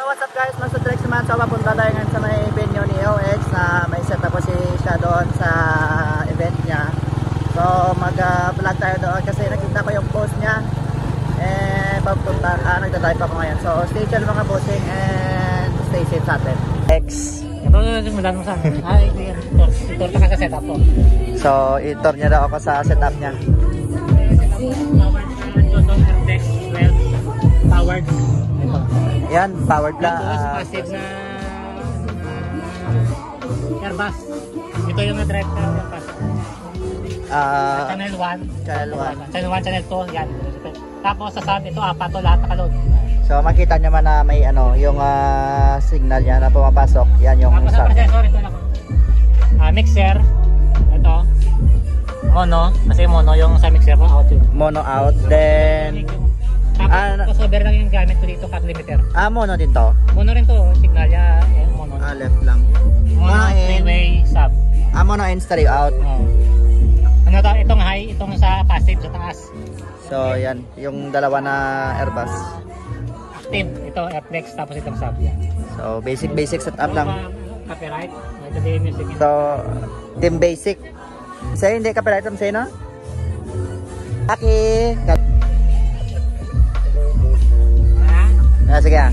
what's up guys? Nasa Drex naman. So papunta tayo ngayon sa may venue ni OX na may set up po siya doon sa event niya. So mag-vlog tayo doon kasi nakita ko yung post niya. And papunta, nagdadrive ako ngayon. So stay chill mga bossing and stay safe sa atin. X. Ito mo sa ay, itor ka sa setup ko. So itor niya daw ako sa setup niya. Powered. Yan, powered na. Passive na Airbus. Ito yung na-drive na channel 1. Channel 1. Channel 1, channel 2. Yan. Tapos sa sub, ito apat to lahat nakaload. So makita nyo man na may ano, yung signal niya na pumapasok. Yan yung tapos sub. Sorry, ito lang. Mixer. Ito. Mono. Kasi mono yung sa mixer ko out yun. Mono out. Then tapos over lang yung gamit ko dito, cut limiter. Mono din to? Mono rin to, signal niya, mono. Left lang. Mono three-way sub. Mono in, stereo out. Ano to, itong high, itong sa passive sa taas. So yan, yung dalawa na Airbus. Active, ito Airflex, tapos itong sub yan. So basic setup lang. Copyright, ito din music. So, team basic. Sa'yo hindi copyright sa'yo no? Aki! Sige ah.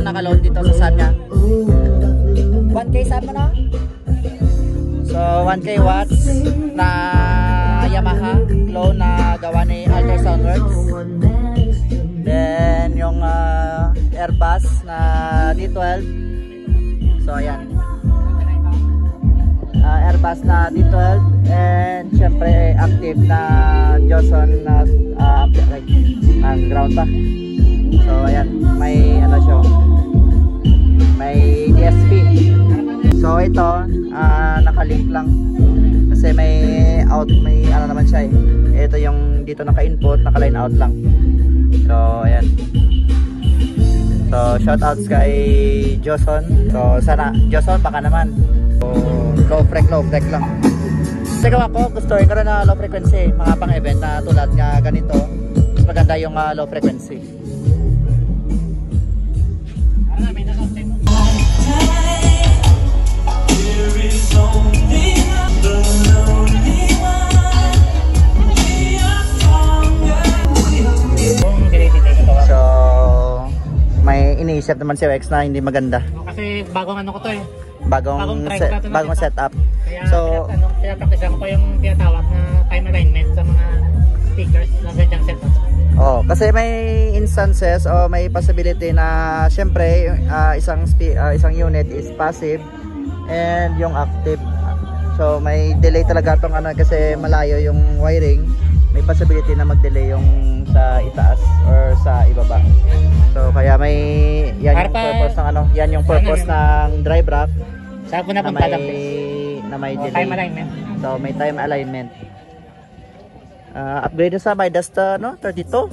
Nakaload dito sa sub niya. 1K sub mo no? So 1K watts na Yamaha clone na gawa ni Alter Soundworks. Then yung Airbus na D12. So ayan. Airbus na D12 and syempre active na Johnson na ang ground pa. So ayan, may ano siya, may DSP. So ito nakalink lang kasi may out, may ano naman siya eh. Ito yung dito naka-input, naka-line out lang. So ayan. So shoutouts kay Johnson. So sana Johnson baka naman. So low freq lang. Kasi ako gustuin ko rin na low frequency, mga pang event na tulad nga ganito. Mas maganda yung low frequency. So may iniisip naman si OX na hindi maganda. Kasi bagong ano ko to eh. Bagong setup. Kaya, so kaya practice ko yung tinatawag na time alignment sa mga speakers na ganyang setup. Kasi may instances o may possibility na syempre isang unit is passive and yung active. So may delay talaga tong ano kasi malayo yung wiring. May possibility na mag-delay yung sa itaas or sa ibaba. So kaya may yan yung purpose ng ano, yan yung purpose ng drive rack. Sa na may delay. Time alignment. So may time alignment. Upgrade sa Midas no 32.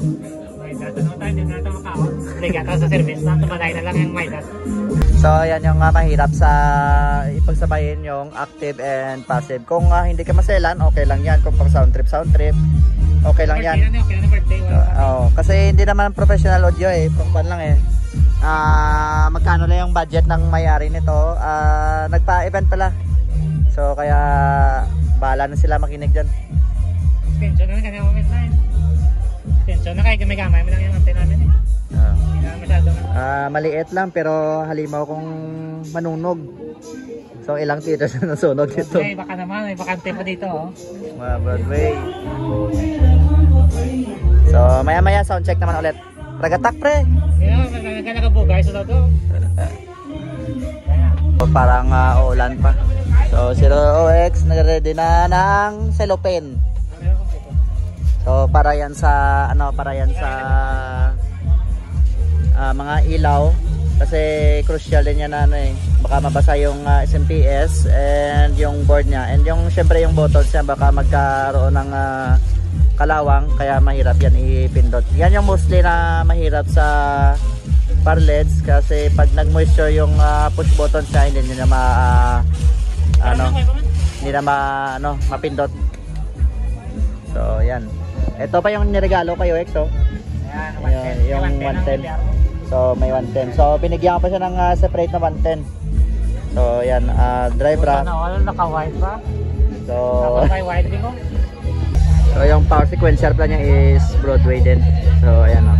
Midas no tayo din natin makaon. Ligata sa service na tumalay na lang yung Midas. So yan yung mahirap sa ipagsabayin yung active and passive. Kung hindi ka maselan, okay lang yan. Kung pang sound trip, okay lang yan. Kasi hindi naman professional audio eh. Pang lang eh. Magkano lang yung budget ng may-ari nito. Nagpa-event pala. So kaya bahala na sila makinig dyan. Extension na kanya moment na yun. Extension na kayo gamay mo lang yung antena namin eh. Hindi na masyadong maliit lang pero halimaw kung manunog. So ilang theaters na nasunog dito. Okay, baka naman may bakante pa dito mga Broadway. So maya sound check naman ulit. Ragatak pre. Kaya nakabugay sa to. So parang uulan pa. So 0OX nagre-ready na ng cellophane. So para yan sa mga ilaw Kasi crucial din yan na ano eh. Baka mabasa yung SMPS and yung board niya. And yung syempre yung buttons niya baka magkaroon ng kalawang. Kaya mahirap yan ipindot. Yan yung mostly na mahirap sa parleds. Kasi pag nag-moisture yung push buttons niya, hindi nyo na mapindot. So yan. Ito pa yung niregalo kayo, Exo. Ayan, Yung 110. So may 110. So binigyan ko pa siya ng separate na 110. So yan, drive rack. Naka-wide ba? So Naka-wide din ko. yung power sequencer plan niya is Broadway din. So ayan o.